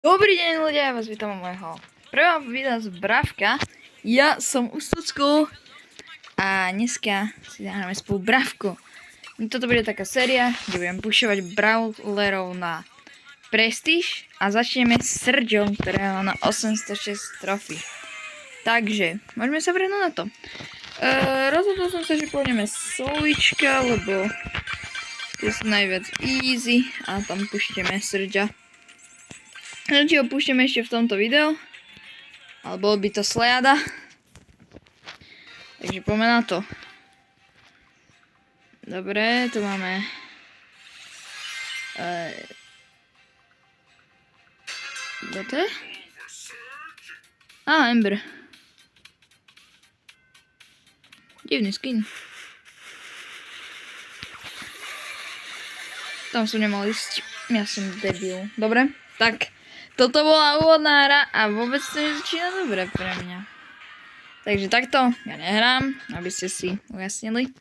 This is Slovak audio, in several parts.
Dobrý deň ľudia, ja vás vítam u môjho prvého videa z Bravka. Ja som u Stucku a dneska si zahráme spolu Bravku. Toto bude taká séria, kde budem pušovať brawlerov na prestíž a začneme s Srdžom, ktorého má na 806 trofí. Takže, môžeme sa vrhnúť na to. Rozhodol som sa, že pôjdeme Solička, lebo je najviac easy a tam puštíme Srdža. Či ho púštime ešte v tomto videu, ale bolo by to slejada. Takže poďme na to. Dobre, tu máme kto to je? Ember. Divný skin. Tam som nemal ísť. Ja som debil. Dobre, tak toto bola úvodná hra a vôbec to nezačína dobre pre mňa. Takže takto ja nehrám, aby ste si ujasnili.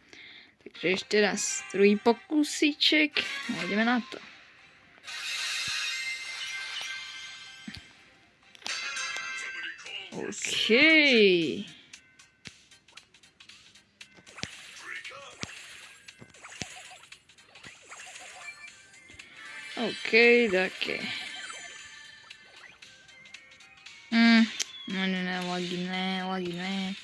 Takže ešte raz, druhý pokusíček a ideme na to. OK. OK, také. No, lagi ne.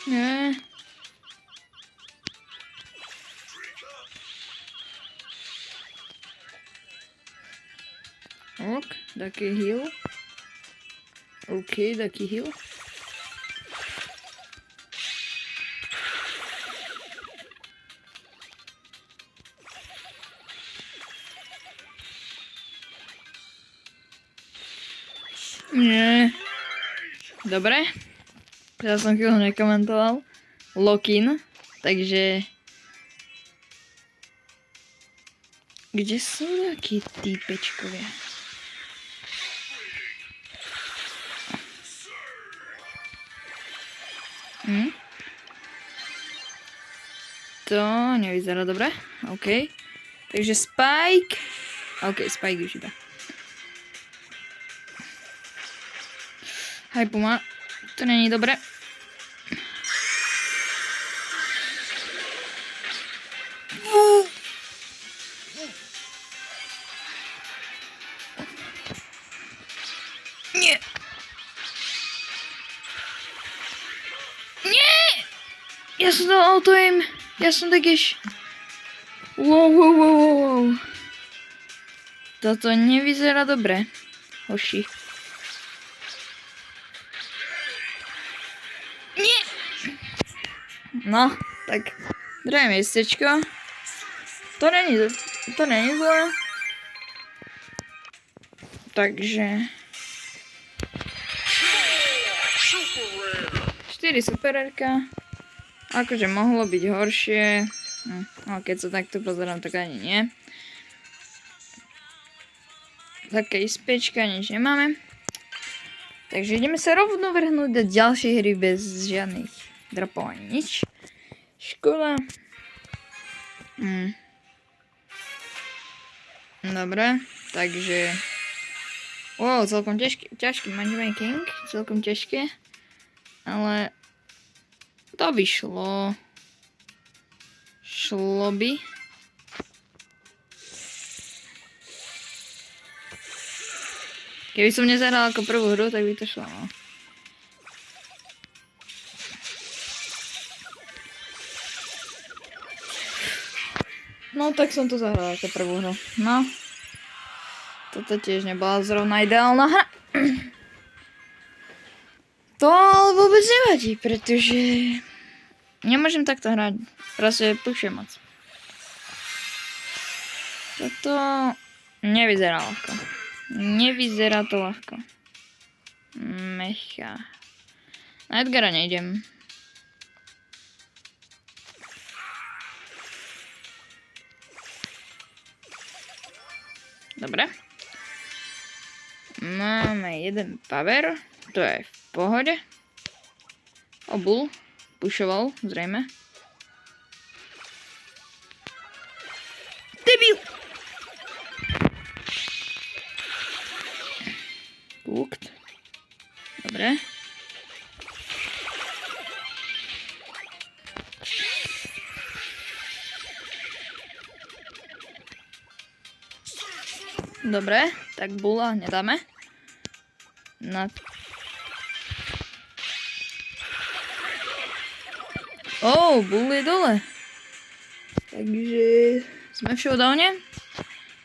Nie. Ok, taký heal. OK, taký heal. Nie. Dobre. Ja som chvíľu nekomentoval. Lokin. Takže... Kde sú takí týpečkovia? To nevyzerá dobre. OK. Takže Spike. OK, Spike už iba. Hej, Puma. To není dobre. Nie. Nie! Ja som dal auto-aim. Ja som takéž... Wow. Toto nevyzerá dobre. Hoši. Nie! No, tak druhé miestečko. To není zlé. Takže... 4 supererka. Akože mohlo byť horšie. No, keď sa takto pozerám, tak ani nie. Také ispečka, nič nemáme. Takže ideme sa rovno vrhnúť do ďalšej hry bez žiadnych dropovaní. Nič. Škoda. Dobre, takže... Wow, celkom ťažký matchmaking. Celkom ťažké. Ale... To by šlo. Šlo by. Keby som nezahral ako prvú hru, tak by to šlo, no. No, tak som to zahral ako prvú hru. No. Toto tiež nebola zrovna ideálna hra. To ale vôbec nevadí, pretože... Nemôžem takto hrať. Proste pušujem moc. Toto nevyzerá ľahko. Nevyzerá to ľahko. Mecha. Na Edgara nejdem. Dobre. Máme jeden power, to je v pohode. Bull pushoval, zrejme. Debil! Cooked. Dobre. Dobre, tak Bulla nedáme. Bull je dole. Takže sme v showdowne.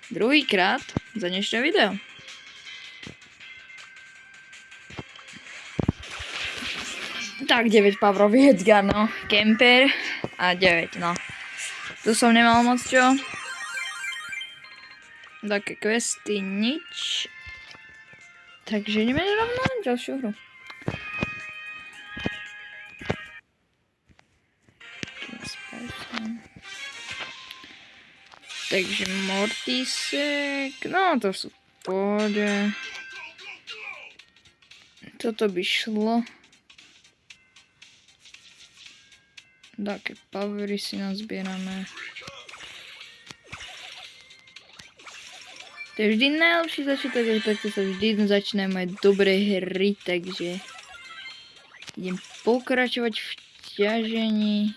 Druhýkrát za dnešné video. Tak 9 powerov Edgar, no. Kemper a 9, no. Tu som nemal moc čo. Také questy, nič. Takže ideme rovno na ďalšiu hru. Takže Mortisek, no to sú v pohode. Toto by šlo. Také powery si nazbierame. To je vždy najlepší začiatok, a takto sa vždy začínajú aj dobré hry, takže idem pokračovať v ťažení.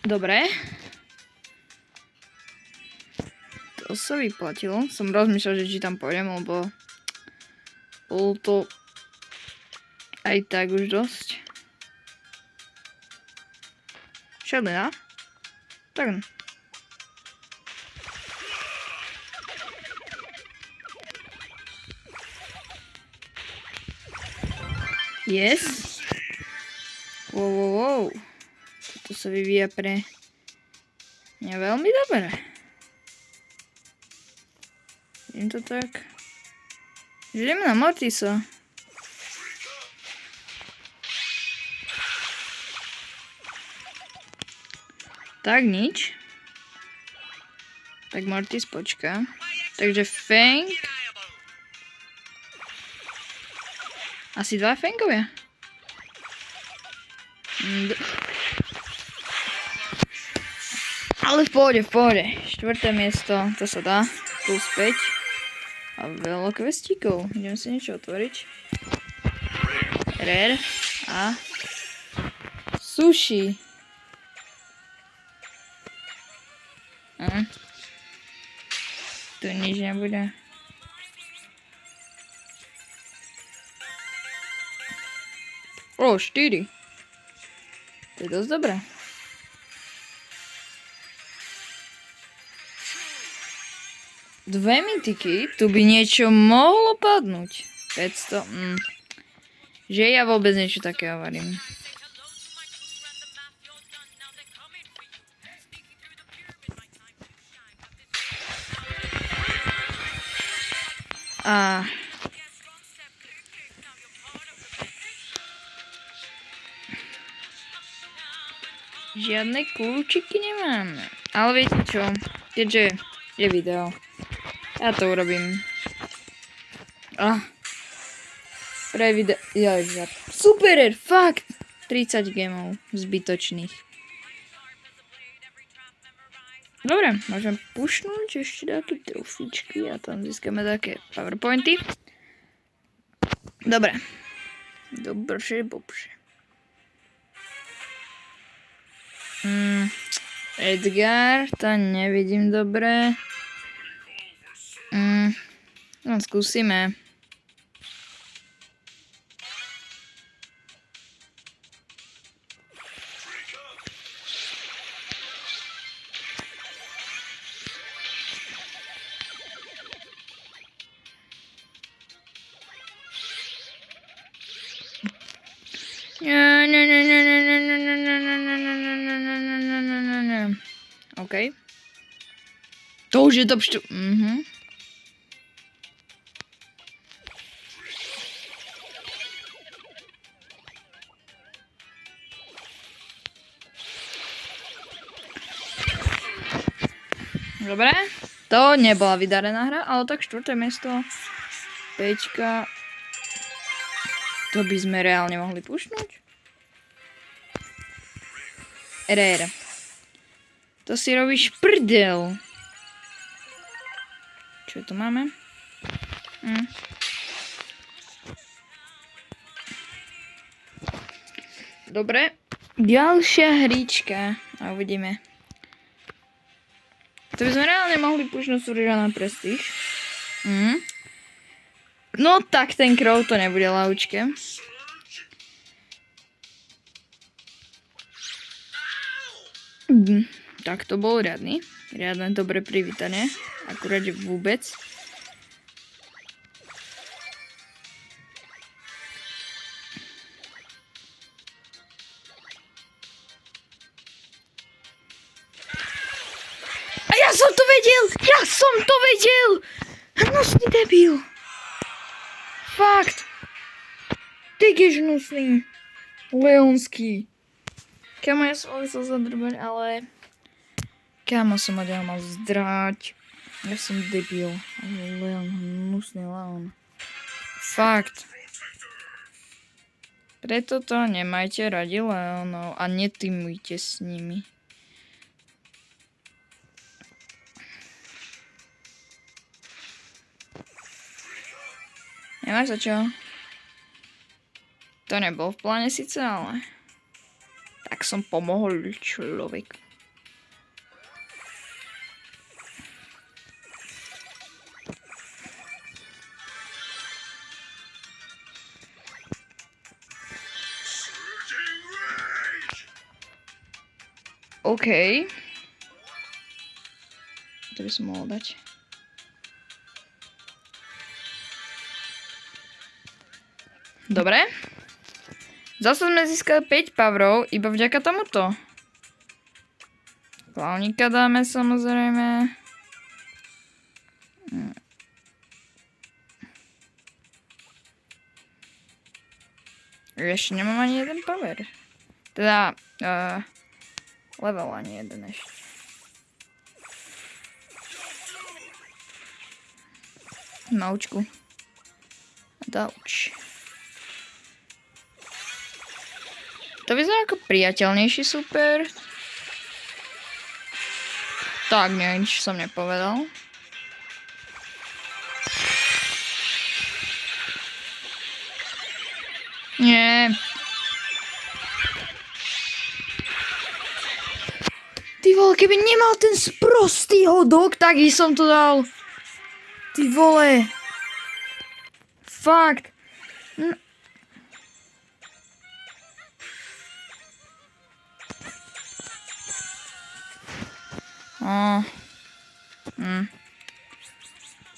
Dobre. To sa vyplatilo. Som rozmýšľal, že či tam pôjdem, lebo bolo to aj tak už dosť. Šedlina? Tak. Yes. Wow. Toto sa vyvíja pre mňa veľmi dobre. Vidím to tak. Ideme na Mortisa. Tak nič. Tak Mortis počká. Takže Fang. Asi 2 Fangovia. Ale v pohode. 4. miesto, to sa dá. Plus 5. A veľa questíkov. Idem si niečo otvoriť. Rare. A sushi. Tu nič nebude. O, 4. To je dosť dobré. Dve mytiky, tu by niečo mohlo padnúť. 500. Že ja vôbec niečo také hovorím. Žiadne kľúčiky nemáme. Ale viete čo? Keďže je video, ja to urobím. Pre video. Super, fakt! 30 gemov zbytočných. Dobre, môžem pušnúť ešte také trofičky a tam získame také powerpointy. Dobre. Dobře. Edgar, to nevidím dobre. No, skúsime. OK. To už je top 4. Dobre, to nebola vydarená hra, ale tak 4. miesto. 5. To by sme reálne mohli pušnúť. RR. To si robíš prdel. Čo tu máme? Dobre. Ďalšia hríčka. A uvidíme. To by sme reálne mohli pušnúť súriža na prestíž. No tak ten Crow to nebude ľahúčke. Tak to bol riadny. Riadne dobre privítanie. Akurát, že vôbec. A ja som to vedel! Ja som to vedel! Hnusný debil! Fakt! Ty keď hnusný. Leonský. Kámo, ja som chcel zadrbať, ale... Kámo, som ho mal zdráť. Ja som debil. Leon, hnusný Leon. Fakt. Preto to nemajte radi Leonov a netimujte s nimi. Nemáš za čo? To nebol v pláne síce, ale... Tak som pomohol človek. OK. To by som mohol dať. Dobre. Zase sme získali 5 powerov iba vďaka tomuto. Klauníka dáme samozrejme. Ešte nemám ani jeden power. Teda level ani jeden ešte. Maučku. Dauč. To vyzerá ako priateľnejší super. Tak, nič som nepovedal. Nie. Ty vole, keby nemal ten sprostý hodok, tak i som to dal. Ty vole. Fakt.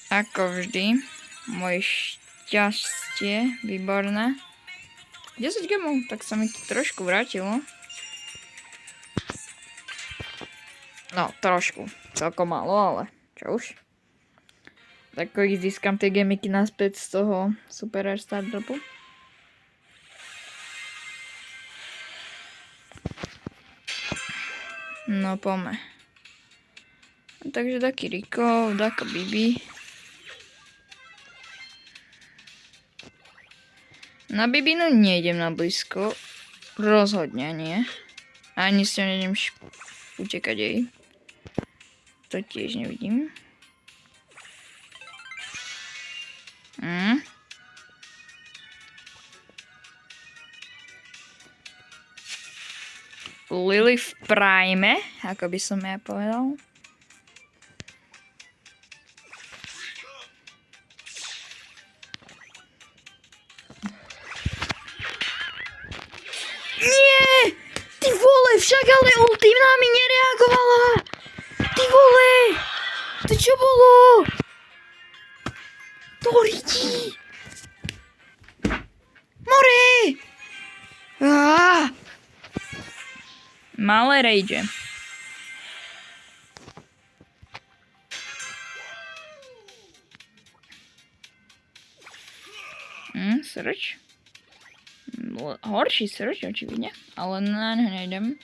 Ako vždy, moje šťastie, výborné. 10 gemov, tak sa mi to trošku vrátilo. No, trošku, celkom málo, ale čo už. Tak ich získam tie gemiky naspäť z toho Super Air Star Dropu. No, poďme. Takže taký Rico, taká Bibi. Na Bibinu nejdem na blízko. Rozhodne nie. Ani s ňou nejdem utekať jej. To tiež nevidím. Lily v prime, ako by som ja povedal. Nie! Ty vole, však ale ultim na mi nereagovala! Ty vole! To čo bolo? To lidi! More! Malé rage. Srč. Horší srč, očividne. Ale na neho nejdem.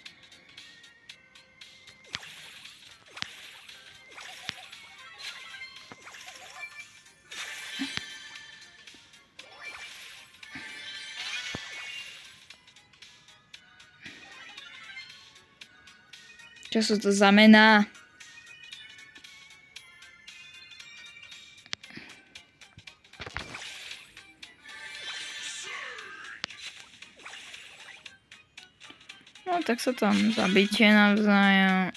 Čo sú to za mená? No tak sa tam zabíte navzájom.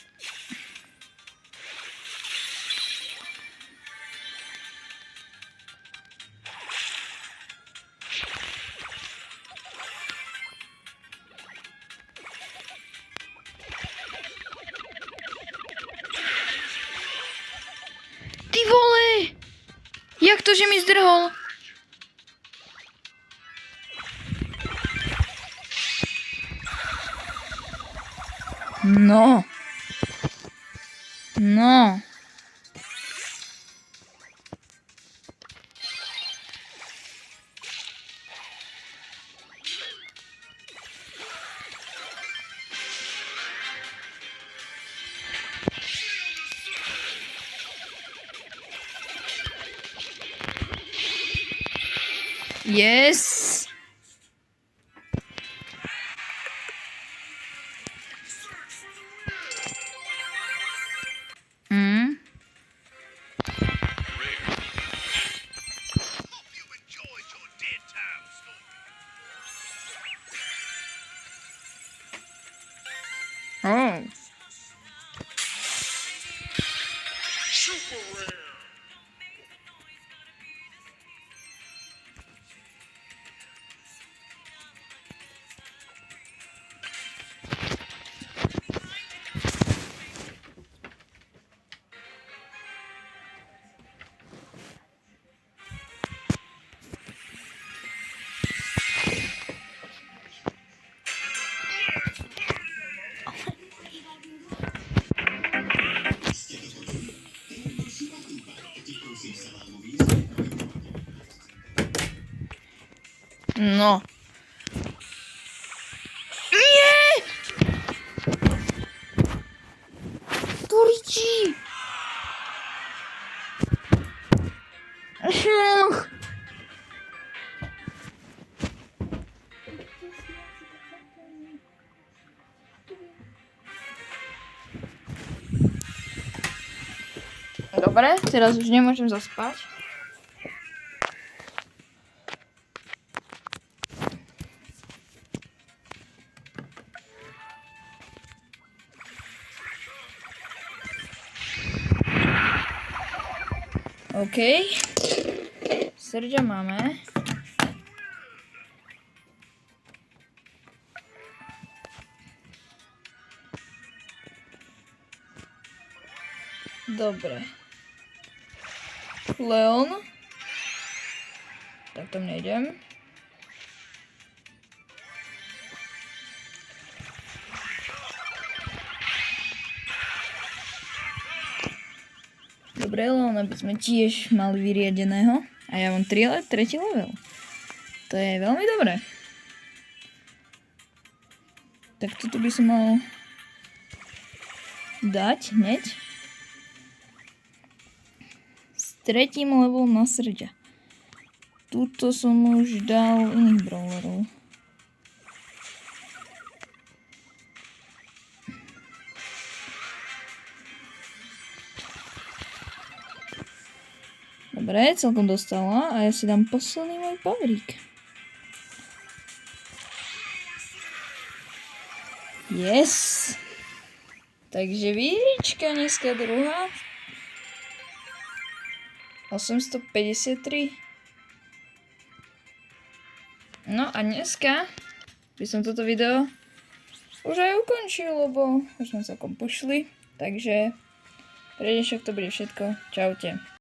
Ty vole! Jak to, že mi zdrhol? No. No. Yes. Oh. No. Nie! Turiči! Dobre, teraz už nemôžem zaspať. OK. Srdcia máme. Dobre. Leon. Tak tam nejdem. Dobre, Leona by sme tiež mali vyriadeného. A ja mám 3 level. To je veľmi dobré. Tak toto by som mal dať hneď. S 3. levelom na srdcia. Tuto som už dal iných brawlerov. Dobre, celkom dostala a ja si dám posledný môj pavrík. Yes! Takže výhrička dneska druhá. 853. No a dneska by som toto video už aj ukončil, lebo už sme celkom pošli. Takže pre dnešok to bude všetko. Čaute.